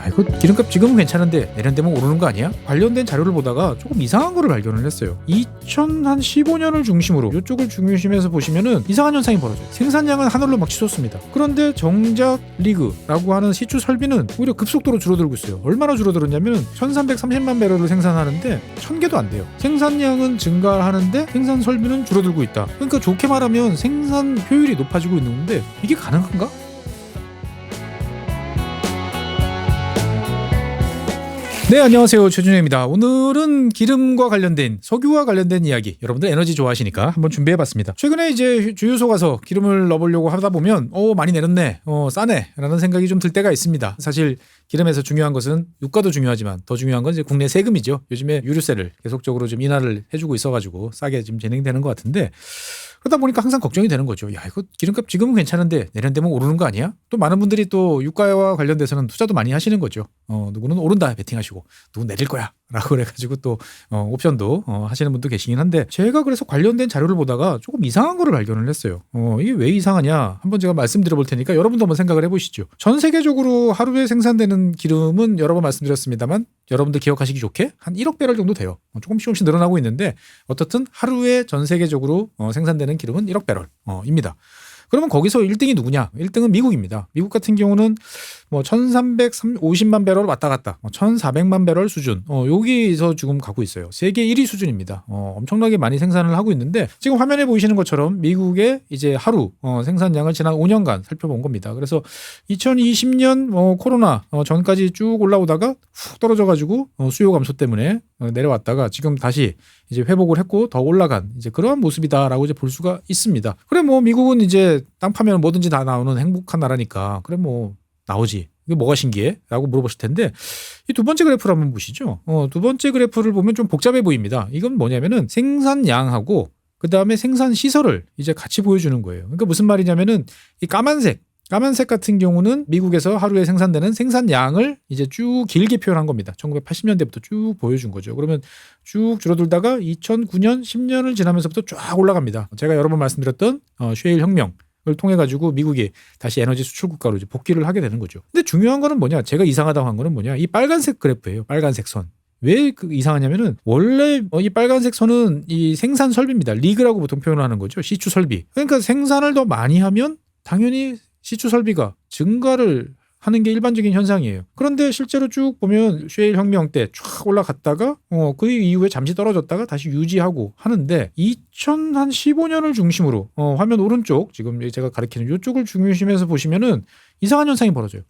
야, 이거 기름값 지금은 괜찮은데 내년 되면 오르는 거 아니야? 관련된 자료를 보다가 조금 이상한 거를 발견을 했어요. 2015년을 중심으로 이쪽을 중심에서 보시면은 이상한 현상이 벌어져요. 생산량은 하늘로 막 치솟습니다. 그런데 정작 리그라고 하는 시추 설비는 오히려 급속도로 줄어들고 있어요. 얼마나 줄어들었냐면 1330만 배럴을 생산하는데 1000개도 안 돼요. 생산량은 증가하는데 생산 설비는 줄어들고 있다. 그러니까 좋게 말하면 생산 효율이 높아지고 있는데 이게 가능한가? 네, 안녕하세요. 최준영입니다. 오늘은 기름과 관련된, 석유와 관련된 이야기, 여러분들 에너지 좋아하시니까 한번 준비해봤습니다. 최근에 이제 주유소 가서 기름을 넣어보려고 하다 보면 많이 내렸네, 싸네 라는 생각이 좀 들 때가 있습니다. 사실 기름에서 중요한 것은 유가도 중요하지만 더 중요한 건 이제 국내 세금이죠. 요즘에 유류세를 계속적으로 좀 인하를 해주고 있어가지고 싸게 지금 진행되는 것 같은데, 그러다 보니까 항상 걱정이 되는 거죠. 야, 이거 기름값 지금은 괜찮은데 내년 되면 오르는 거 아니야? 또 많은 분들이 또 유가와 관련돼서는 투자도 많이 하시는 거죠. 누구는 오른다 베팅하시고, 누구는 내릴 거야 라고 그래가지고 또 옵션도 하시는 분도 계시긴 한데, 제가 그래서 관련된 자료를 보다가 조금 이상한 거를 발견을 했어요. 이게 왜 이상하냐 한번 제가 말씀드려 볼 테니까 여러분도 한번 생각을 해보시죠. 전 세계적으로 하루에 생산되는 기름은 여러 번 말씀드렸습니다만, 여러분들 기억하시기 좋게 한 1억 배럴 정도 돼요. 조금씩 늘어나고 있는데, 어떻든 하루에 전 세계적으로 생산되는 기름은 1억 배럴입니다. 그러면 거기서 1등이 누구냐? 1등은 미국입니다. 미국 같은 경우는 1350만 배럴 왔다 갔다 1400만 배럴 수준, 여기서 지금 가고 있어요. 세계 1위 수준입니다. 엄청나게 많이 생산을 하고 있는데, 지금 화면에 보이시는 것처럼 미국의 이제 하루 생산량을 지난 5년간 살펴본 겁니다. 그래서 2020년 코로나 전까지 쭉 올라오다가 훅 떨어져가지고 수요 감소 때문에 내려왔다가 지금 다시 이제 회복을 했고 더 올라간 이제 그러한 모습이다라고 이제 볼 수가 있습니다. 그래 미국은 이제 땅 파면 뭐든지 다 나오는 행복한 나라니까 그래 나오지. 이게 뭐가 신기해? 라고 물어보실 텐데, 이 두 번째 그래프를 한번 보시죠. 두 번째 그래프를 보면 좀 복잡해 보입니다. 이건 뭐냐면은 생산량하고 그 다음에 생산 시설을 이제 같이 보여주는 거예요. 그러니까 무슨 말이냐면은 이 까만색 같은 경우는 미국에서 하루에 생산되는 생산량을 이제 쭉 길게 표현한 겁니다. 1980년대부터 쭉 보여준 거죠. 그러면 쭉 줄어들다가 2009년, 10년을 지나면서부터 쫙 올라갑니다. 제가 여러 번 말씀드렸던 셰일 혁명을 통해 가지고 미국이 다시 에너지 수출 국가로 이제 복귀를 하게 되는 거죠. 근데 중요한 거는 뭐냐? 제가 이상하다고 한 거는 뭐냐? 이 빨간색 그래프예요. 빨간색 선. 왜 이상하냐면은 원래 이 빨간색 선은 이 생산 설비입니다. 리그라고 보통 표현을 하는 거죠. 시추 설비. 그러니까 생산을 더 많이 하면 당연히 시추 설비가 증가를 하는 게 일반적인 현상이에요. 그런데 실제로 쭉 보면 셰일 혁명 때 쫙 올라갔다가 그 이후에 잠시 떨어졌다가 다시 유지하고 하는데, 2015년을 중심으로 화면 오른쪽 지금 제가 가리키는 이쪽을 중심에서 보시면은 이상한 현상이 벌어져요.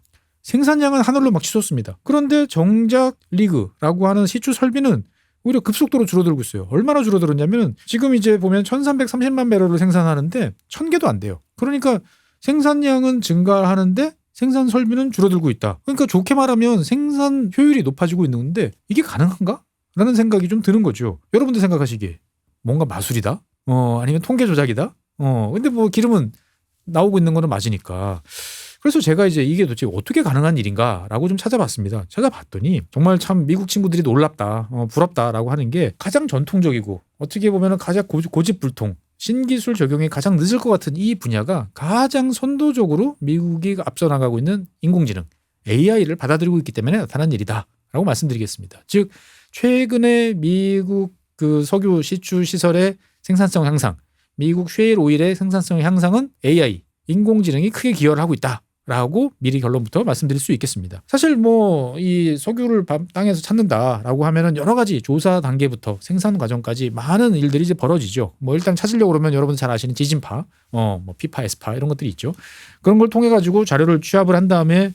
생산량은 하늘로 막 치솟습니다. 그런데 정작 리그라고 하는 시추 설비는 오히려 급속도로 줄어들고 있어요. 얼마나 줄어들었냐면 지금 이제 보면 1330만 배럴을 생산하는데 1000개도 안 돼요. 그러니까 생산량은 증가하는데 생산 설비는 줄어들고 있다. 그러니까 좋게 말하면 생산 효율이 높아지고 있는데 이게 가능한가? 라는 생각이 좀 드는 거죠. 여러분들 생각하시기에 뭔가 마술이다? 아니면 통계 조작이다? 근데 기름은 나오고 있는 거는 맞으니까. 그래서 제가 이제 이게 도대체 어떻게 가능한 일인가라고 좀 찾아봤습니다. 찾아봤더니 정말 참 미국 친구들이 놀랍다, 부럽다라고 하는 게, 가장 전통적이고 어떻게 보면 가장 고집불통, 신기술 적용이 가장 늦을 것 같은 이 분야가 가장 선도적으로 미국이 앞서 나가고 있는 인공지능 AI를 받아들이고 있기 때문에 나타난 일이다라고 말씀드리겠습니다. 즉 최근에 미국 그 석유 시추 시설의 생산성 향상, 미국 셰일 오일의 생산성 향상은 AI, 인공지능이 크게 기여를 하고 있다라고 미리 결론부터 말씀드릴 수 있겠습니다. 사실 이 석유를 땅에서 찾는다라고 하면은 여러 가지 조사 단계부터 생산 과정까지 많은 일들이 이제 벌어지죠. 일단 찾으려고 그러면 여러분 잘 아시는 지진파, 피파, 에스파 이런 것들이 있죠. 그런 걸 통해 가지고 자료를 취합을 한 다음에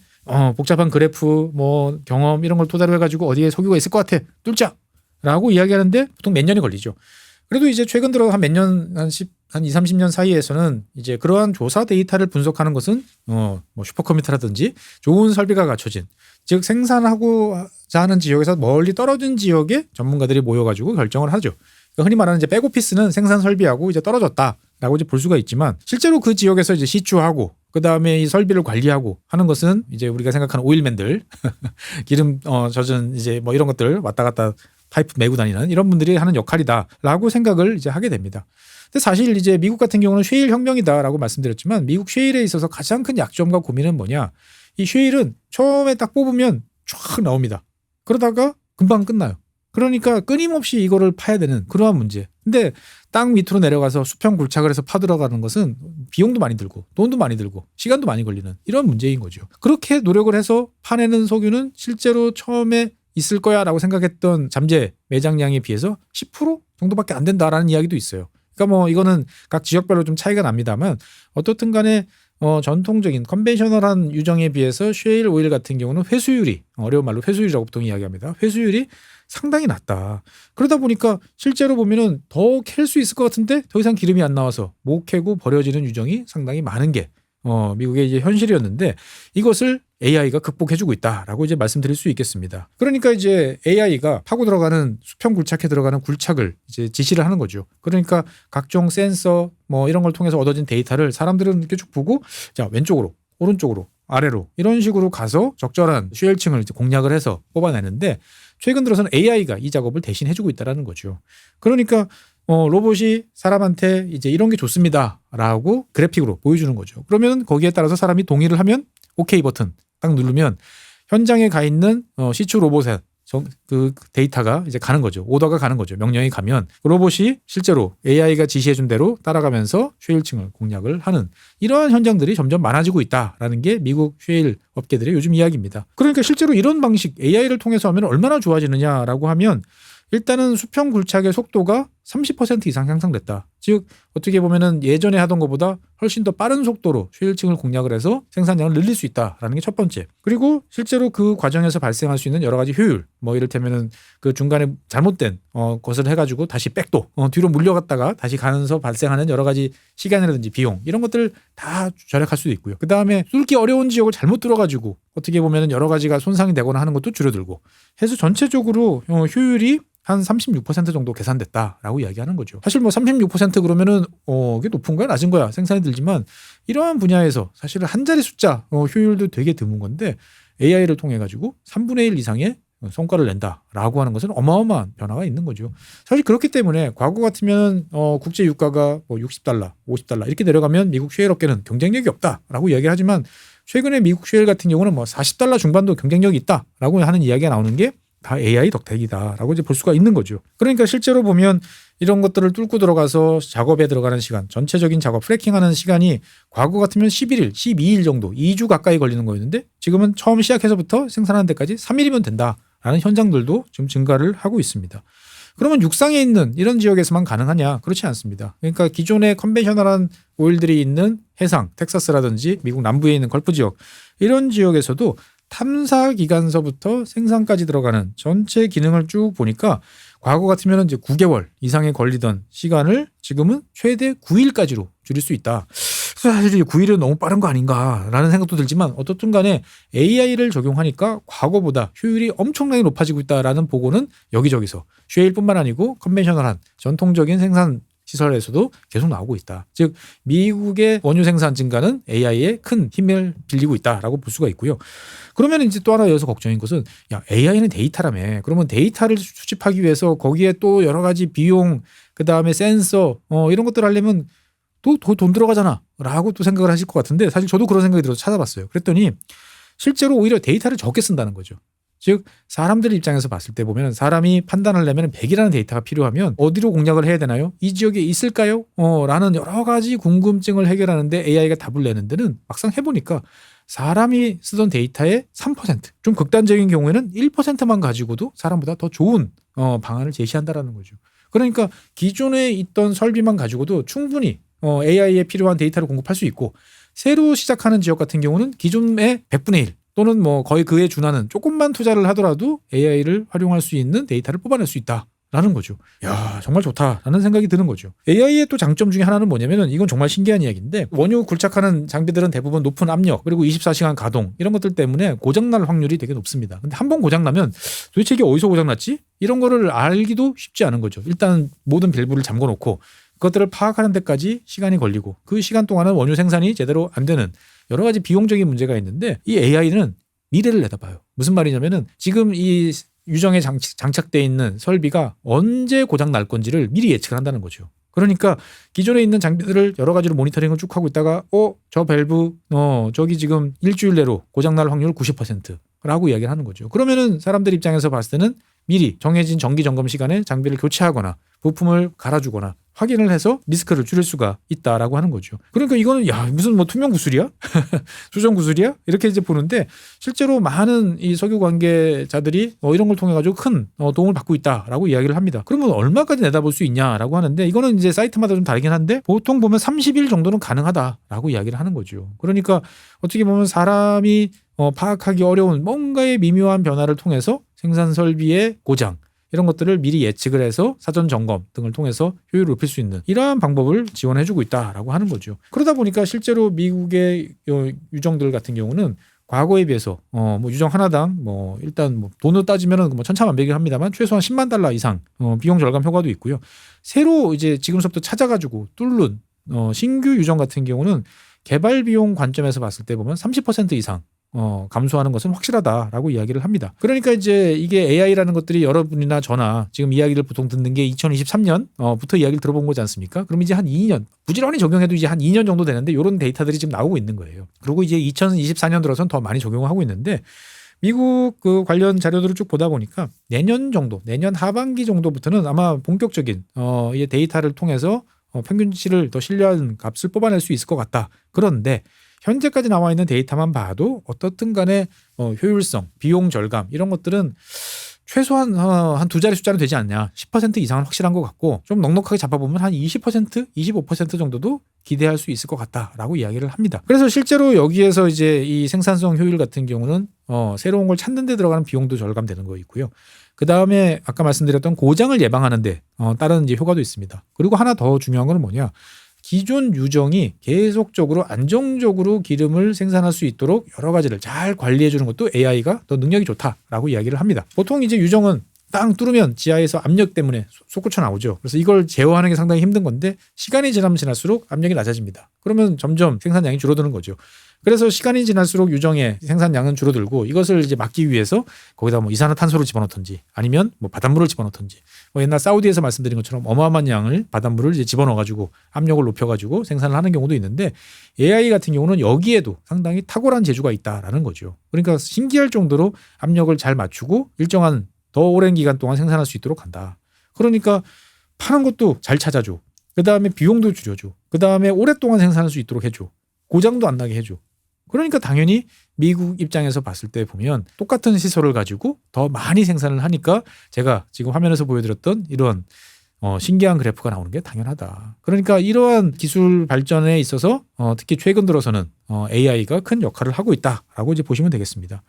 복잡한 그래프, 경험 이런 걸 토대로 해가지고 어디에 석유가 있을 것 같아, 뚫자라고 이야기하는데 보통 몇 년이 걸리죠. 그래도 이제 최근 들어 한 몇 년, 한 2, 30년 사이에서는 이제 그러한 조사 데이터를 분석하는 것은 슈퍼컴퓨터라든지 좋은 설비가 갖춰진, 즉 생산하고자 하는 지역에서 멀리 떨어진 지역에 전문가들이 모여가지고 결정을 하죠. 그러니까 흔히 말하는 이제 백오피스는 생산 설비하고 이제 떨어졌다라고 이제 볼 수가 있지만, 실제로 그 지역에서 이제 시추하고 그 다음에 이 설비를 관리하고 하는 것은 이제 우리가 생각하는 오일맨들, 기름 젖은 이제 이런 것들 왔다 갔다 파이프 메고 다니는 이런 분들이 하는 역할이다라고 생각을 이제 하게 됩니다. 근데 사실 이제 미국 같은 경우는 셰일 혁명이다라고 말씀드렸지만, 미국 셰일에 있어서 가장 큰 약점과 고민은 뭐냐? 이 셰일은 처음에 딱 뽑으면 쫙 나옵니다. 그러다가 금방 끝나요. 그러니까 끊임없이 이거를 파야 되는 그러한 문제. 근데 땅 밑으로 내려가서 수평 굴착을 해서 파들어가는 것은 비용도 많이 들고 돈도 많이 들고 시간도 많이 걸리는 이런 문제인 거죠. 그렇게 노력을 해서 파내는 석유는 실제로 처음에 있을 거야 라고 생각했던 잠재 매장량에 비해서 10% 정도밖에 안 된다라는 이야기도 있어요. 그러니까 뭐 이거는 각 지역별로 좀 차이가 납니다만 어떻든 간에 전통적인 컨벤셔널한 유정에 비해서 쉐일 오일 같은 경우는 회수율이 어려운 말로 회수율이라고 보통 이야기합니다. 회수율이 상당히 낮다. 그러다 보니까 실제로 보면은 더 캘 수 있을 것 같은데 더 이상 기름이 안 나와서 못 캐고 버려지는 유정이 상당히 많은 게 미국의 이제 현실이었는데 이것을 AI가 극복해주고 있다라고 이제 말씀드릴 수 있겠습니다. 그러니까 이제 AI가 파고 들어가는 수평 굴착에 들어가는 굴착을 이제 지시를 하는 거죠. 그러니까 각종 센서 뭐 이런 걸 통해서 얻어진 데이터를 사람들은 이렇게 쭉 보고 자 왼쪽으로 오른쪽으로 아래로 이런 식으로 가서 적절한 쉐일층을 이제 공략을 해서 뽑아내는데 최근 들어서는 AI가 이 작업을 대신 해주고 있다라는 거죠. 그러니까 로봇이 사람한테 이제 이런 게 좋습니다라고 그래픽으로 보여주는 거죠. 그러면 거기에 따라서 사람이 동의를 하면 OK 버튼 딱 누르면 현장에 가 있는 시추 로봇에 그 데이터가 이제 가는 거죠. 오더가 가는 거죠. 명령이 가면 로봇이 실제로 AI가 지시해준 대로 따라가면서 쉐일층을 공략을 하는 이러한 현장들이 점점 많아지고 있다라는 게 미국 쉐일 업계들의 요즘 이야기입니다. 그러니까 실제로 이런 방식 AI를 통해서 하면 얼마나 좋아지느냐라고 하면 일단은 수평 굴착의 속도가 30% 이상 향상됐다. 즉 어떻게 보면은 예전에 하던 것보다 훨씬 더 빠른 속도로 쉐일층을 공략을 해서 생산량을 늘릴 수 있다라는 게 첫 번째. 그리고 실제로 그 과정에서 발생할 수 있는 여러 가지 효율, 뭐 이를테면은 그 중간에 잘못된 것을 해가지고 다시 백도 뒤로 물려갔다가 다시 가면서 발생하는 여러 가지 시간이라든지 비용 이런 것들 다 절약할 수도 있고요. 그 다음에 뚫기 어려운 지역을 잘못 뚫어가지고 어떻게 보면은 여러 가지가 손상이 되거나 하는 것도 줄어들고 해서 전체적으로 효율이 한 36% 정도 계산됐다라고 이야기하는 거죠. 사실 뭐 36% 그러면은 이게 높은 거야 낮은 거야 생산이 들지만 이러한 분야에서 사실은 한 자리 숫자 효율도 되게 드문 건데 AI를 통해 가지고 3분의 1 이상의 성과를 낸다라고 하는 것은 어마어마한 변화가 있는 거죠. 사실 그렇기 때문에 과거 같으면 국제 유가가 뭐 $60, $50 이렇게 내려가면 미국 쉐일 업계는 경쟁력이 없다라고 이야기를 하지만 최근에 미국 쉐일 같은 경우는 뭐 $40 중반도 경쟁력이 있다라고 하는 이야기가 나오는 게 다 AI 덕택이다라고 이제 볼 수가 있는 거죠. 그러니까 실제로 보면 이런 것들을 뚫고 들어가서 작업에 들어가는 시간, 전체적인 작업, 프래킹하는 시간이 과거 같으면 11일, 12일 정도, 2주 가까이 걸리는 거였는데 지금은 처음 시작해서부터 생산하는 데까지 3일이면 된다라는 현장들도 지금 증가를 하고 있습니다. 그러면 육상에 있는 이런 지역에서만 가능하냐? 그렇지 않습니다. 그러니까 기존의 컨벤셔널한 오일들이 있는 해상, 텍사스라든지 미국 남부에 있는 걸프 지역 이런 지역에서도 탐사 기간서부터 생산까지 들어가는 전체 기능을 쭉 보니까 과거 같으면 이제 9개월 이상에 걸리던 시간을 지금은 최대 9일까지로 줄일 수 있다. 사실 9일은 너무 빠른 거 아닌가라는 생각도 들지만 어떻든 간에 AI를 적용하니까 과거보다 효율이 엄청나게 높아지고 있다라는 보고는 여기저기서 쉐일뿐만 아니고 컨벤셔널한 전통적인 생산 시설에서도 계속 나오고 있다. 즉 미국의 원유 생산 증가는 AI의 큰 힘을 빌리고 있다라고 볼 수가 있고요. 그러면 이제 또 하나 여기서 걱정인 것은 야 AI는 데이터라며. 그러면 데이터를 수집하기 위해서 거기에 또 여러 가지 비용 그다음에 센서 이런 것들 하려면 또 돈 들어가잖아 라고 또 생각을 하실 것 같은데 사실 저도 그런 생각이 들어서 찾아봤어요. 그랬더니 실제로 오히려 데이터를 적게 쓴다는 거죠. 즉 사람들 입장에서 봤을 때 보면 사람이 판단하려면 100이라는 데이터가 필요하면 어디로 공략을 해야 되나요? 이 지역에 있을까요? 라는 여러 가지 궁금증을 해결하는데 AI가 답을 내는 데는 막상 해보니까 사람이 쓰던 데이터의 3%, 좀 극단적인 경우에는 1%만 가지고도 사람보다 더 좋은 방안을 제시한다라는 거죠. 그러니까 기존에 있던 설비만 가지고도 충분히 AI에 필요한 데이터를 공급할 수 있고 새로 시작하는 지역 같은 경우는 기존의 100분의 1 또는 뭐 거의 그에 준하는 조금만 투자를 하더라도 AI를 활용할 수 있는 데이터를 뽑아낼 수 있다라는 거죠. 야 정말 좋다라는 생각이 드는 거죠. AI의 또 장점 중에 하나는 뭐냐면은 이건 정말 신기한 이야기인데 원유 굴착하는 장비들은 대부분 높은 압력 그리고 24시간 가동 이런 것들 때문에 고장날 확률이 되게 높습니다. 근데 한 번 고장나면 도대체 이게 어디서 고장났지? 이런 거를 알기도 쉽지 않은 거죠. 일단 모든 밸브를 잠궈놓고 그것들을 파악하는 데까지 시간이 걸리고 그 시간 동안은 원유 생산이 제대로 안 되는 여러 가지 비용적인 문제가 있는데 이 AI는 미래를 내다봐요. 무슨 말이냐면은 지금 이 유정에 장착되어 있는 설비가 언제 고장 날 건지를 미리 예측을 한다는 거죠. 그러니까 기존에 있는 장비들을 여러 가지로 모니터링을 쭉 하고 있다가 저 밸브 저기 지금 일주일 내로 고장 날 확률 90% 라고 이야기를 하는 거죠. 그러면은 사람들 입장에서 봤을 때는 미리 정해진 정기 점검 시간에 장비를 교체하거나 부품을 갈아주거나 확인을 해서 리스크를 줄일 수가 있다라고 하는 거죠. 그러니까 이거는 야 무슨 뭐 투명 구슬이야? 수정 구슬이야? 이렇게 이제 보는데 실제로 많은 이 석유 관계자들이 이런 걸 통해 가지고 큰 도움을 받고 있다라고 이야기를 합니다. 그러면 얼마까지 내다볼 수 있냐라고 하는데 이거는 이제 사이트마다 좀 다르긴 한데 보통 보면 30일 정도는 가능하다라고 이야기를 하는 거죠. 그러니까 어떻게 보면 사람이 파악하기 어려운 뭔가의 미묘한 변화를 통해서 생산 설비의 고장 이런 것들을 미리 예측을 해서 사전 점검 등을 통해서 효율을 높일 수 있는 이러한 방법을 지원해주고 있다라고 하는 거죠. 그러다 보니까 실제로 미국의 유정들 같은 경우는 과거에 비해서 뭐 유정 하나당 뭐 일단 뭐 돈으로 따지면은 뭐 천차만별이긴 합니다만 최소한 10만 달러 이상 비용 절감 효과도 있고요. 새로 이제 지금서부터 찾아가지고 뚫는 신규 유정 같은 경우는 개발 비용 관점에서 봤을 때 보면 30% 이상 감소하는 것은 확실하다라고 이야기를 합니다. 그러니까 이제 이게 AI라는 것들이 여러분이나 저나 지금 이야기를 보통 듣는 게 2023년부터 이야기를 들어본 거지 않습니까? 그럼 이제 한 2년 부지런히 적용해도 이제 한 2년 정도 되는데 이런 데이터들이 지금 나오고 있는 거예요. 그리고 이제 2024년 들어서는 더 많이 적용을 하고 있는데 미국 그 관련 자료들을 쭉 보다 보니까 내년 정도, 내년 하반기 정도부터는 아마 본격적인 이 데이터를 통해서 평균치를 더 신뢰하는 값을 뽑아낼 수 있을 것 같다. 그런데 현재까지 나와 있는 데이터만 봐도 어떻든 간에 효율성, 비용 절감 이런 것들은 최소한 한 두 자리 숫자는 되지 않냐. 10% 이상은 확실한 것 같고 좀 넉넉하게 잡아보면 한 20%, 25% 정도도 기대할 수 있을 것 같다라고 이야기를 합니다. 그래서 실제로 여기에서 이제 이 생산성 효율 같은 경우는 새로운 걸 찾는 데 들어가는 비용도 절감되는 거 있고요. 그 다음에 아까 말씀드렸던 고장을 예방하는데 다른 이제 효과도 있습니다. 그리고 하나 더 중요한 건 뭐냐? 기존 유정이 계속적으로 안정적으로 기름을 생산할 수 있도록 여러 가지를 잘 관리해 주는 것도 AI가 더 능력이 좋다라고 이야기를 합니다. 보통 이제 유정은 땅 뚫으면 지하에서 압력 때문에 솟구쳐 나오죠. 그래서 이걸 제어하는 게 상당히 힘든 건데 시간이 지나면 지날수록 압력이 낮아집니다. 그러면 점점 생산량이 줄어드는 거죠. 그래서 시간이 지날수록 유정의 생산량은 줄어들고 이것을 이제 막기 위해서 거기다 뭐 이산화탄소를 집어넣든지 아니면 뭐 바닷물을 집어넣든지 뭐 옛날 사우디에서 말씀드린 것처럼 어마어마한 양을 바닷물을 이제 집어넣어가지고 압력을 높여가지고 생산을 하는 경우도 있는데 AI 같은 경우는 여기에도 상당히 탁월한 재주가 있다라는 거죠. 그러니까 신기할 정도로 압력을 잘 맞추고 일정한 더 오랜 기간 동안 생산할 수 있도록 한다. 그러니까 파는 것도 잘 찾아줘. 그 다음에 비용도 줄여줘. 그 다음에 오랫동안 생산할 수 있도록 해줘. 고장도 안 나게 해줘. 그러니까 당연히 미국 입장에서 봤을 때 보면 똑같은 시설을 가지고 더 많이 생산을 하니까 제가 지금 화면에서 보여드렸던 이런 신기한 그래프가 나오는 게 당연하다. 그러니까 이러한 기술 발전에 있어서 특히 최근 들어서는 AI가 큰 역할을 하고 있다라고 이제 보시면 되겠습니다.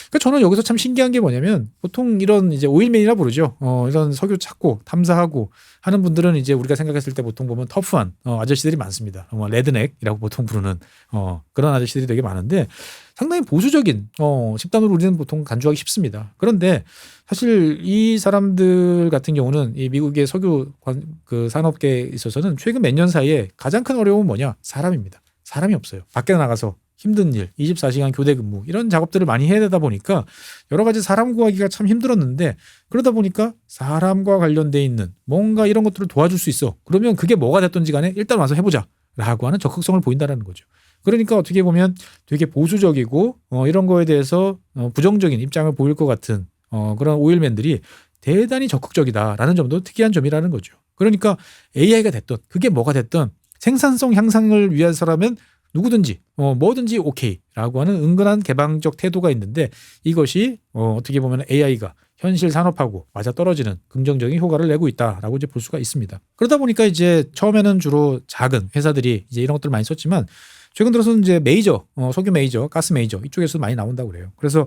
그러니까 저는 여기서 참 신기한 게 뭐냐면 보통 이런 이제 오일맨이라 부르죠. 이런 석유 찾고 탐사하고 하는 분들은 이제 우리가 생각했을 때 보통 보면 터프한 아저씨들이 많습니다. 레드넥이라고 보통 부르는 그런 아저씨들이 되게 많은데 상당히 보수적인 집단으로 우리는 보통 간주하기 쉽습니다. 그런데 사실 이 사람들 같은 경우는 이 미국의 석유 그 산업계에 있어서는 최근 몇 년 사이에 가장 큰 어려움은 뭐냐? 사람입니다. 사람이 없어요. 밖에 나가서 힘든 일, 24시간 교대 근무 이런 작업들을 많이 해야 되다 보니까 여러 가지 사람 구하기가 참 힘들었는데 그러다 보니까 사람과 관련돼 있는 뭔가 이런 것들을 도와줄 수 있어. 그러면 그게 뭐가 됐든지 간에 일단 와서 해보자 라고 하는 적극성을 보인다는 거죠. 그러니까 어떻게 보면 되게 보수적이고 이런 거에 대해서 부정적인 입장을 보일 것 같은 그런 오일맨들이 대단히 적극적이다라는 점도 특이한 점이라는 거죠. 그러니까 AI가 됐든 그게 뭐가 됐든 생산성 향상을 위해서라면 누구든지 뭐든지 오케이라고 하는 은근한 개방적 태도가 있는데 이것이 어떻게 보면 AI가 현실 산업하고 맞아떨어지는 긍정적인 효과를 내고 있다라고 이제 볼 수가 있습니다. 그러다 보니까 이제 처음에는 주로 작은 회사들이 이제 이런 것들을 많이 썼지만 최근 들어서는 이제 메이저, 석유 메이저, 가스 메이저 이쪽에서 많이 나온다고 그래요. 그래서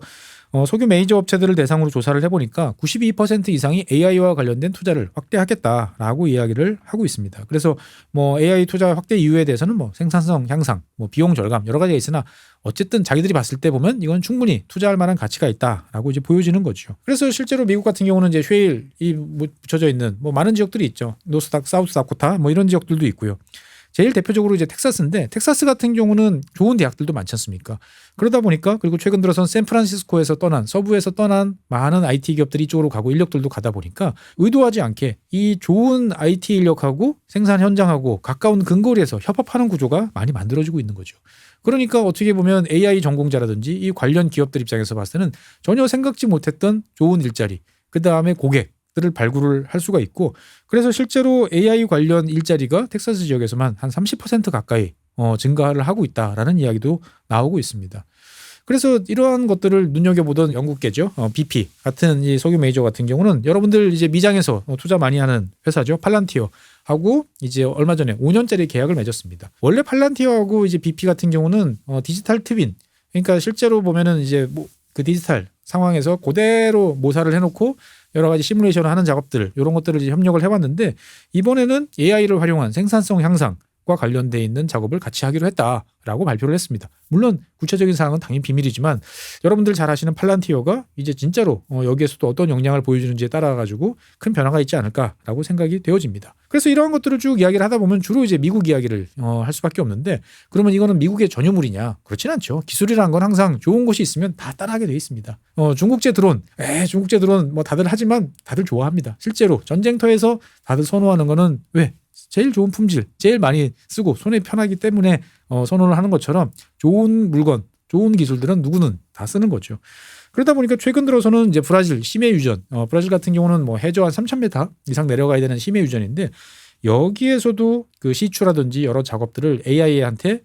석유 메이저 업체들을 대상으로 조사를 해보니까 92% 이상이 AI와 관련된 투자를 확대하겠다라고 이야기를 하고 있습니다. 그래서 뭐 AI 투자 확대 이유에 대해서는 뭐 생산성 향상, 뭐 비용 절감 여러 가지가 있으나 어쨌든 자기들이 봤을 때 보면 이건 충분히 투자할 만한 가치가 있다라고 이제 보여지는 거죠. 그래서 실제로 미국 같은 경우는 이제 쉐일이 붙여져 있는 뭐 많은 지역들이 있죠. 노스닥, 사우스 다코타 뭐 이런 지역들도 있고요. 제일 대표적으로 이제 텍사스인데 텍사스 같은 경우는 좋은 대학들도 많지 않습니까? 그러다 보니까 그리고 최근 들어선 샌프란시스코에서 떠난 서부에서 떠난 많은 IT 기업들이 이쪽으로 가고 인력들도 가다 보니까 의도하지 않게 이 좋은 IT 인력하고 생산 현장하고 가까운 근거리에서 협업하는 구조가 많이 만들어지고 있는 거죠. 그러니까 어떻게 보면 AI 전공자라든지 이 관련 기업들 입장에서 봤을 때는 전혀 생각지 못했던 좋은 일자리, 그 다음에 고객들을 발굴을 할 수가 있고, 그래서 실제로 AI 관련 일자리가 텍사스 지역에서만 한 30% 가까이 증가를 하고 있다라는 이야기도 나오고 있습니다. 그래서 이러한 것들을 눈여겨보던 영국계죠. BP 같은 이 석유 메이저 같은 경우는 여러분들 이제 미장에서 투자 많이 하는 회사죠. 팔란티어하고 이제 얼마 전에 5년짜리 계약을 맺었습니다. 원래 팔란티어하고 이제 BP 같은 경우는 디지털 트윈, 그러니까 실제로 보면은 이제 뭐 그 디지털 상황에서 그대로 모사를 해놓고 여러 가지 시뮬레이션을 하는 작업들, 이런 것들을 이제 협력을 해봤는데, 이번에는 AI를 활용한 생산성 향상 과 관련돼 있는 작업을 같이 하기로 했다라고 발표를 했습니다. 물론 구체적인 사항은 당연히 비밀이지만 여러분들 잘 아시는 팔란티어가 이제 진짜로 여기에서도 어떤 역량을 보여주는지에 따라 가지고 큰 변화가 있지 않을까라고 생각이 되어집니다. 그래서 이러한 것들을 쭉 이야기를 하다 보면 주로 이제 미국 이야기를 할 수밖에 없는데, 그러면 이거는 미국의 전유물이냐? 그렇진 않죠. 기술이라는 건 항상 좋은 곳이 있으면 다 따라하게 돼 있습니다. 중국제 드론, 중국제 드론 뭐 다들 하지만 다들 좋아합니다. 실제로 전쟁터에서 다들 선호하는 거는 왜? 제일 좋은 품질, 제일 많이 쓰고 손에 편하기 때문에 선호를 하는 것처럼 좋은 물건, 좋은 기술들은 누구는 다 쓰는 거죠. 그러다 보니까 최근 들어서는 이제 브라질 심해 유전, 브라질 같은 경우는 뭐 해저 한 3,000m 이상 내려가야 되는 심해 유전인데, 여기에서도 그 시추라든지 여러 작업들을 AI한테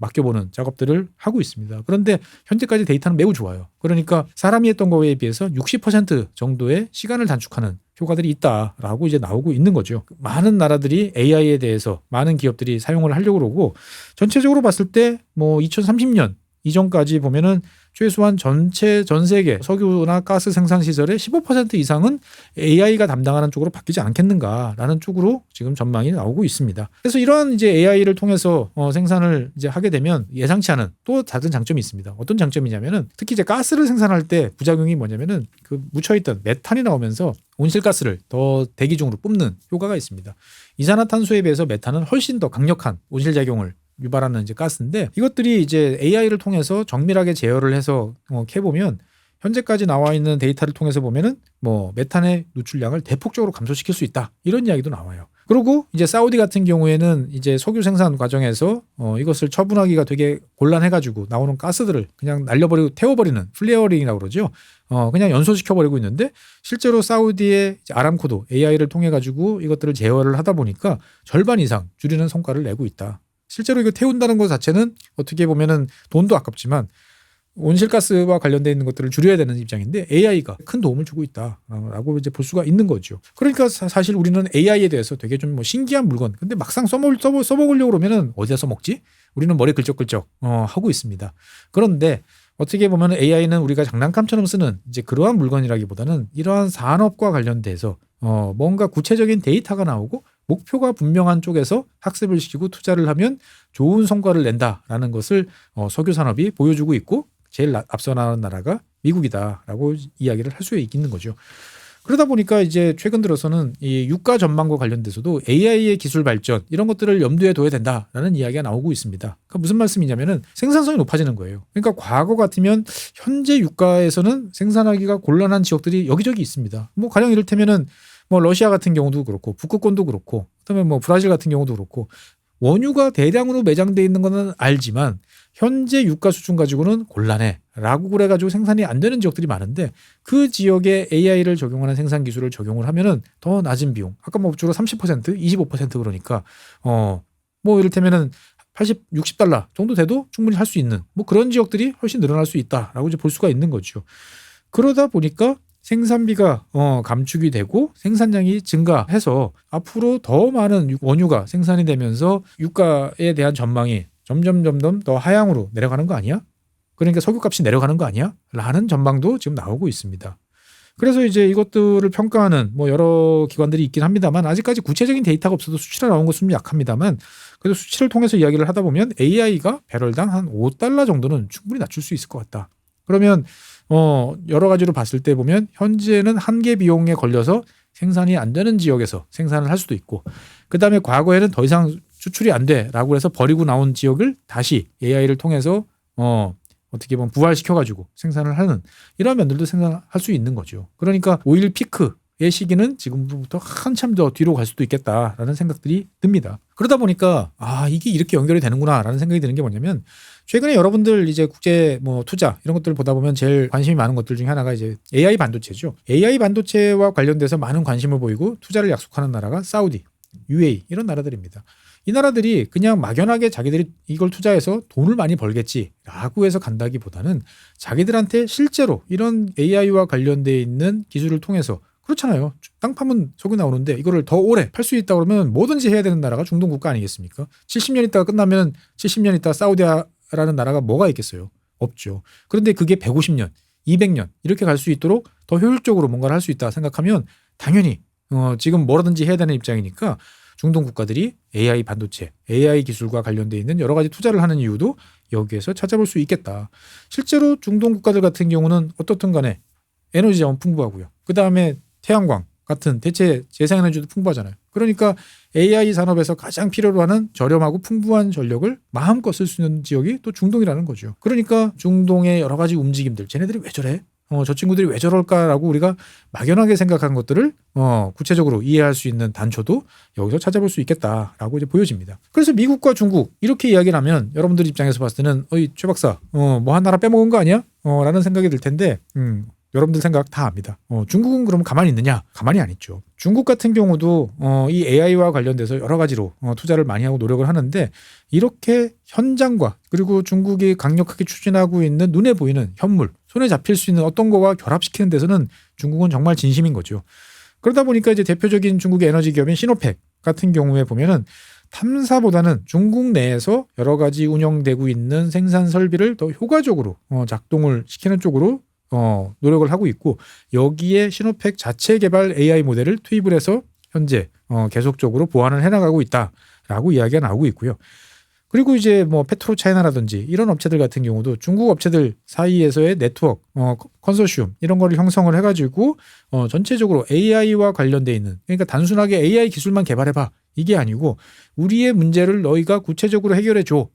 맡겨보는 작업들을 하고 있습니다. 그런데 현재까지 데이터는 매우 좋아요. 그러니까 사람이 했던 거에 비해서 60% 정도의 시간을 단축하는 효과들이 있다라고 이제 나오고 있는 거죠. 많은 나라들이 AI에 대해서 많은 기업들이 사용을 하려고 그러고, 전체적으로 봤을 때 뭐 2030년 이전까지 보면은 최소한 전 세계 석유나 가스 생산 시설의 15% 이상은 AI가 담당하는 쪽으로 바뀌지 않겠는가라는 쪽으로 지금 전망이 나오고 있습니다. 그래서 이러한 이제 AI를 통해서 생산을 이제 하게 되면 예상치 않은 또 다른 장점이 있습니다. 어떤 장점이냐면은 특히 이제 가스를 생산할 때 부작용이 뭐냐면은 그 묻혀있던 메탄이 나오면서 온실가스를 더 대기 중으로 뿜는 효과가 있습니다. 이산화탄소에 비해서 메탄은 훨씬 더 강력한 온실작용을 유발하는 이제 가스인데, 이것들이 이제 AI를 통해서 정밀하게 제어를 해서 캐보면 현재까지 나와 있는 데이터를 통해서 보면은 뭐 메탄의 누출량을 대폭적으로 감소시킬 수 있다, 이런 이야기도 나와요. 그리고 이제 사우디 같은 경우에는 이제 석유 생산 과정에서 이것을 처분하기가 되게 곤란해가지고 나오는 가스들을 그냥 날려버리고 태워버리는 플레어링이라고 그러죠. 그냥 연소시켜버리고 있는데, 실제로 사우디의 아람코도 AI를 통해 가지고 이것들을 제어를 하다 보니까 절반 이상 줄이는 성과를 내고 있다. 실제로 이거 태운다는 것 자체는 어떻게 보면은 돈도 아깝지만 온실가스와 관련되어 있는 것들을 줄여야 되는 입장인데, AI가 큰 도움을 주고 있다라고 이제 볼 수가 있는 거죠. 그러니까 사실 우리는 AI에 대해서 되게 좀 뭐 신기한 물건, 근데 막상 써먹으려고 그러면은 어디다 써먹지? 우리는 머리 긁적긁적 하고 있습니다. 그런데 어떻게 보면 AI는 우리가 장난감처럼 쓰는 이제 그러한 물건이라기보다는 이러한 산업과 관련돼서 뭔가 구체적인 데이터가 나오고 목표가 분명한 쪽에서 학습을 시키고 투자를 하면 좋은 성과를 낸다라는 것을 석유 산업이 보여주고 있고, 제일 앞서 나가는 나라가 미국이다라고 이야기를 할 수 있는 거죠. 그러다 보니까 이제 최근 들어서는 이 유가 전망과 관련돼서도 AI의 기술 발전, 이런 것들을 염두에 둬야 된다라는 이야기가 나오고 있습니다. 그러니까 무슨 말씀이냐면은 생산성이 높아지는 거예요. 그러니까 과거 같으면 현재 유가에서는 생산하기가 곤란한 지역들이 여기저기 있습니다. 뭐 가령 이를테면은 뭐 러시아 같은 경우도 그렇고 북극권도 그렇고, 그다음에 뭐 브라질 같은 경우도 그렇고, 원유가 대량으로 매장돼 있는 거는 알지만 현재 유가 수준 가지고는 곤란해라고 그래가지고 생산이 안 되는 지역들이 많은데, 그 지역에 AI를 적용하는 생산 기술을 적용을 하면은 더 낮은 비용, 아까 뭐 주로 30%, 25% 그러니까 뭐 이를테면은 80, 60달러 정도 돼도 충분히 할 수 있는 뭐 그런 지역들이 훨씬 늘어날 수 있다라고 이제 볼 수가 있는 거죠. 그러다 보니까 생산비가 감축이 되고 생산량이 증가해서 앞으로 더 많은 원유가 생산이 되면서 유가에 대한 전망이 점점 더 하향으로 내려가는 거 아니야? 그러니까 석유값이 내려가는 거 아니야? 라는 전망도 지금 나오고 있습니다. 그래서 이제 이것들을 평가하는 뭐 여러 기관들이 있긴 합니다만, 아직까지 구체적인 데이터가 없어도 수치로 나온 것은 약합니다만, 그래도 수치를 통해서 이야기를 하다 보면 AI가 배럴당 한 5달러 정도는 충분히 낮출 수 있을 것 같다. 그러면 여러 가지로 봤을 때 보면 현재는 한계 비용에 걸려서 생산이 안 되는 지역에서 생산을 할 수도 있고, 그다음에 과거에는 더 이상 수출이 안 돼라고 해서 버리고 나온 지역을 다시 AI를 통해서 어떻게 보면 부활시켜가지고 생산을 하는 이런 면들도 생산할 수 있는 거죠. 그러니까 오일 피크, 의 시기는 지금부터 한참 더 뒤로 갈 수도 있겠다라는 생각들이 듭니다. 그러다 보니까 이게 이렇게 연결이 되는구나라는 생각이 드는 게 뭐냐면 최근에 여러분들 이제 국제 뭐 투자 이런 것들을 보다 보면 제일 관심이 많은 것들 중에 하나가 이제 AI 반도체죠. AI 반도체와 관련돼서 많은 관심을 보이고 투자를 약속하는 나라가 사우디, UAE 이런 나라들입니다. 이 나라들이 그냥 막연하게 자기들이 이걸 투자해서 돈을 많이 벌겠지라고 해서 간다기보다는 자기들한테 실제로 이런 AI와 관련돼 있는 기술을 통해서 그렇잖아요. 땅 파면 석유 나오는데 이거를 더 오래 팔 수 있다 그러면 뭐든지 해야 되는 나라가 중동 국가 아니겠습니까? 70년 있다가 끝나면 70년 있다 사우디라는 나라가 뭐가 있겠어요? 없죠. 그런데 그게 150년, 200년 이렇게 갈 수 있도록 더 효율적으로 뭔가를 할 수 있다 생각하면 당연히 지금 뭐라든지 해야 되는 입장이니까 중동 국가들이 AI 반도체, AI 기술과 관련돼 있는 여러 가지 투자를 하는 이유도 여기에서 찾아볼 수 있겠다. 실제로 중동 국가들 같은 경우는 어떻든 간에 에너지 자원 풍부하고요. 그다음에 태양광 같은 대체 재생에너지도 풍부하잖아요. 그러니까 AI 산업에서 가장 필요로 하는 저렴하고 풍부한 전력을 마음껏 쓸 수 있는 지역이 또 중동이라는 거죠. 그러니까 중동의 여러 가지 움직임들, 쟤네들이 왜 저래? 저 친구들이 왜 저럴까라고 우리가 막연하게 생각한 것들을 구체적으로 이해할 수 있는 단초도 여기서 찾아볼 수 있겠다라고 이제 보여집니다. 그래서 미국과 중국 이렇게 이야기를 하면 여러분들 입장에서 봤을 때는 어이 최 박사 뭐 한 나라 빼먹은 거 아니야? 라는 생각이 들 텐데 여러분들 생각 다 압니다. 중국은 그럼 가만히 있느냐? 가만히 안 있죠. 중국 같은 경우도 이 AI와 관련돼서 여러 가지로 투자를 많이 하고 노력을 하는데 이렇게 현장과 그리고 중국이 강력하게 추진하고 있는 눈에 보이는 현물, 손에 잡힐 수 있는 어떤 거와 결합시키는 데서는 중국은 정말 진심인 거죠. 그러다 보니까 이제 대표적인 중국의 에너지 기업인 시노펙 같은 경우에 보면은 탐사보다는 중국 내에서 여러 가지 운영되고 있는 생산 설비를 더 효과적으로 작동을 시키는 쪽으로 노력을 하고 있고 여기에 시노펙 자체 개발 AI 모델을 투입을 해서 현재 계속적으로 보완을 해나가고 있다라고 이야기가 나오고 있고요. 그리고 이제 뭐 페트로차이나라든지 이런 업체들 같은 경우도 중국 업체들 사이에서의 네트워크, 컨소시엄 이런 거를 형성을 해가지고 전체적으로 AI와 관련돼 있는 그러니까 단순하게 AI 기술만 개발해봐 이게 아니고 우리의 문제를 너희가 구체적으로 해결해줘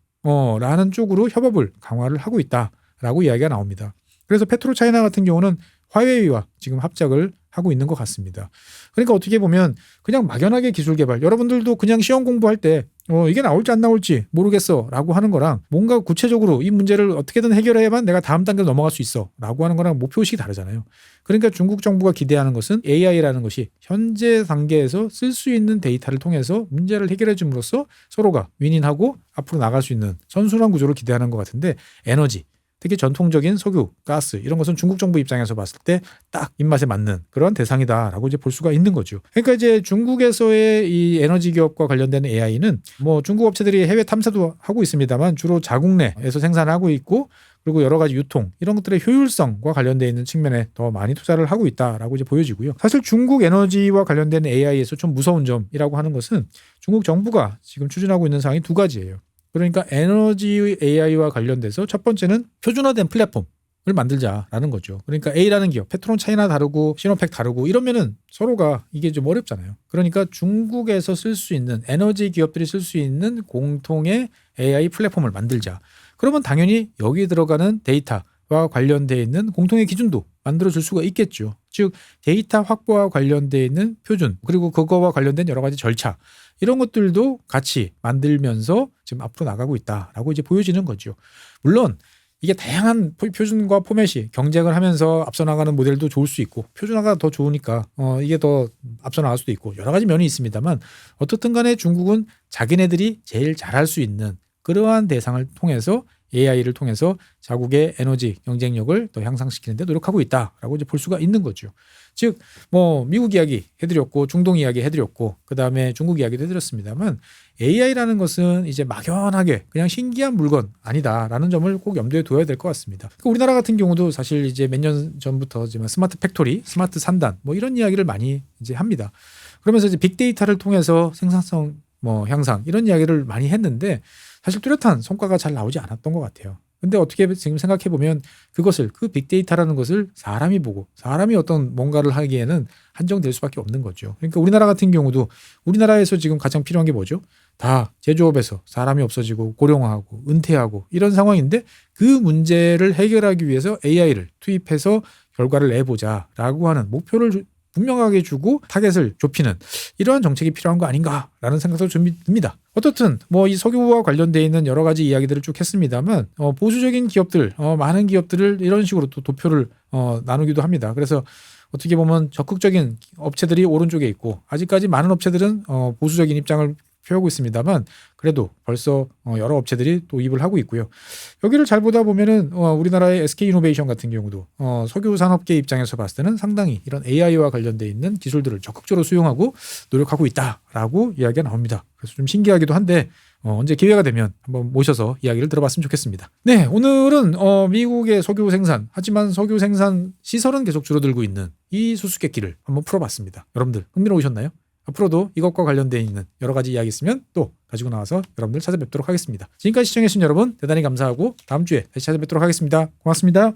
라는 쪽으로 협업을 강화를 하고 있다라고 이야기가 나옵니다. 그래서 페트로차이나 같은 경우는 화웨이와 지금 합작을 하고 있는 것 같습니다. 그러니까 어떻게 보면 그냥 막연하게 기술 개발 여러분들도 그냥 시험 공부할 때 이게 나올지 안 나올지 모르겠어 라고 하는 거랑 뭔가 구체적으로 이 문제를 어떻게든 해결해야만 내가 다음 단계로 넘어갈 수 있어 라고 하는 거랑 목표의식이 다르잖아요. 그러니까 중국 정부가 기대하는 것은 AI라는 것이 현재 단계에서 쓸 수 있는 데이터를 통해서 문제를 해결해 줌으로써 서로가 윈윈하고 앞으로 나갈 수 있는 선순환 구조를 기대하는 것 같은데 에너지 특히 전통적인 석유, 가스 이런 것은 중국 정부 입장에서 봤을 때 딱 입맛에 맞는 그런 대상이다라고 이제 볼 수가 있는 거죠. 그러니까 이제 중국에서의 이 에너지 기업과 관련된 AI는 뭐 중국 업체들이 해외 탐사도 하고 있습니다만 주로 자국 내에서 생산하고 있고 그리고 여러 가지 유통 이런 것들의 효율성과 관련되어 있는 측면에 더 많이 투자를 하고 있다라고 이제 보여지고요. 사실 중국 에너지와 관련된 AI에서 좀 무서운 점이라고 하는 것은 중국 정부가 지금 추진하고 있는 사항이 두 가지예요. 그러니까 에너지 AI와 관련돼서 첫 번째는 표준화된 플랫폼을 만들자라는 거죠. 그러니까 A라는 기업, 페트론차이나 다르고 시노펙 다르고 이러면은 서로가 이게 좀 어렵잖아요. 그러니까 중국에서 쓸 수 있는 에너지 기업들이 쓸 수 있는 공통의 AI 플랫폼을 만들자. 그러면 당연히 여기 들어가는 데이터와 관련되어 있는 공통의 기준도 만들어줄 수가 있겠죠. 즉 데이터 확보와 관련되어 있는 표준 그리고 그거와 관련된 여러 가지 절차 이런 것들도 같이 만들면서 지금 앞으로 나가고 있다라고 이제 보여지는 거죠. 물론 이게 다양한 표준과 포맷이 경쟁을 하면서 앞서 나가는 모델도 좋을 수 있고 표준화가 더 좋으니까 이게 더 앞서 나갈 수도 있고 여러 가지 면이 있습니다만 어떻든 간에 중국은 자기네들이 제일 잘할 수 있는 그러한 대상을 통해서 AI를 통해서 자국의 에너지 경쟁력을 더 향상시키는 데 노력하고 있다라고 이제 볼 수가 있는 거죠. 즉 뭐 미국 이야기 해드렸고 중동 이야기 해드렸고 그다음에 중국 이야기도 해드렸습니다만 AI라는 것은 이제 막연하게 그냥 신기한 물건 아니다라는 점을 꼭 염두에 둬야 될 것 같습니다. 우리나라 같은 경우도 사실 이제 몇 년 전부터 스마트 팩토리, 스마트 산단 뭐 이런 이야기를 많이 이제 합니다. 그러면서 이제 빅데이터를 통해서 생산성 뭐 향상 이런 이야기를 많이 했는데 사실 뚜렷한 성과가 잘 나오지 않았던 것 같아요. 근데 어떻게 지금 생각해 보면 그것을 그 빅데이터라는 것을 사람이 보고 사람이 어떤 뭔가를 하기에는 한정될 수밖에 없는 거죠. 그러니까 우리나라 같은 경우도 우리나라에서 지금 가장 필요한 게 뭐죠? 다 제조업에서 사람이 없어지고 고령화하고 은퇴하고 이런 상황인데 그 문제를 해결하기 위해서 AI를 투입해서 결과를 내보자라고 하는 목표를 분명하게 주고 타겟을 좁히는 이러한 정책이 필요한 거 아닌가라는 생각도 좀 듭니다. 어떻든 뭐 이 석유와 관련되어 있는 여러 가지 이야기들을 쭉 했습니다만 보수적인 기업들, 많은 기업들을 이런 식으로 또 도표를 나누기도 합니다. 그래서 어떻게 보면 적극적인 업체들이 오른쪽에 있고 아직까지 많은 업체들은 보수적인 입장을 표하고 있습니다만 그래도 벌써 여러 업체들이 또 입을 하고 있고요. 여기를 잘 보다 보면은 우리나라의 SK이노베이션 같은 경우도 석유 산업계 입장에서 봤을 때는 상당히 이런 AI와 관련돼 있는 기술들을 적극적으로 수용하고 노력하고 있다라고 이야기가 나옵니다. 그래서 좀 신기하기도 한데 언제 기회가 되면 한번 모셔서 이야기를 들어봤으면 좋겠습니다. 네, 오늘은 미국의 석유 생산, 하지만 석유 생산 시설은 계속 줄어들고 있는 이 수수께끼를 한번 풀어봤습니다. 여러분들 흥미로우셨나요? 앞으로도 이것과 관련되어 있는 여러 가지 이야기 있으면 또 가지고 나와서 여러분들 찾아뵙도록 하겠습니다. 지금까지 시청해주신 여러분 대단히 감사하고 다음 주에 다시 찾아뵙도록 하겠습니다. 고맙습니다.